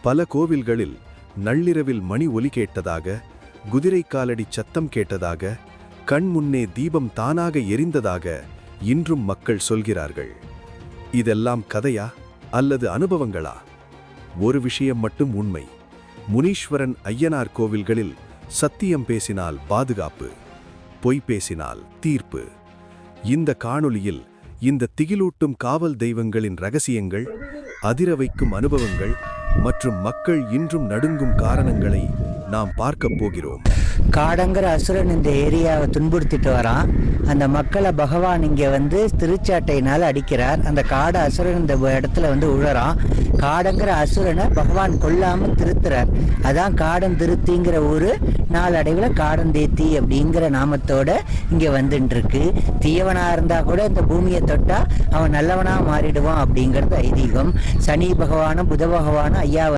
பல கோவில்களில் நள்ளிரவில் மணி ஒலி கேட்டதாக, குதிரை காலடி சத்தம் கேட்டதாக, கண் முன்னே தீபம் தானாக எரிந்ததாக இன்றும் மக்கள் சொல்கிறார்கள். இதெல்லாம் கதையா அல்லது அனுபவங்களா? ஒரு விஷயம் மட்டும் உண்மை. முனீஸ்வரன் ஐயனார் கோவில்களில் சத்தியம் பேசினால் பாதுகாப்பு, பொய் பேசினால் தீர்ப்பு. இந்த காணொளியில் இந்த திகிலூட்டும் காவல் தெய்வங்களின் ரகசியங்கள், அதிர வைக்கும் அனுபவங்கள் மற்றும் மக்கள் இன்றும் நடுங்கும் காரணங்களை நாம் பார்க்கப் போகிறோம். காடங்கிற அசுரன் இந்த ஏரியாவை துன்புறுத்திட்டு வரான். அந்த மக்களை பகவான் இங்கே திருச்சாட்டையினால் அடிக்கிறார். அந்த காடு அசுரன் இந்த இடத்துல உழறான். காடங்கிற அசுரனை பகவான் கொல்லாமல் திருத்துறார். அதான் காடன் திருத்திங்கிற ஊர் நாளடைவில் காடந்தேத்தி அப்படிங்கிற நாமத்தோட இங்கே வந்துட்டு இருக்கு. தீயவனாக இருந்தால் கூட இந்த பூமியை தொட்டா அவன் நல்லவனாக மாறிடுவான் அப்படிங்கிறது ஐதீகம். சனி பகவானும் புத பகவானும் ஐயா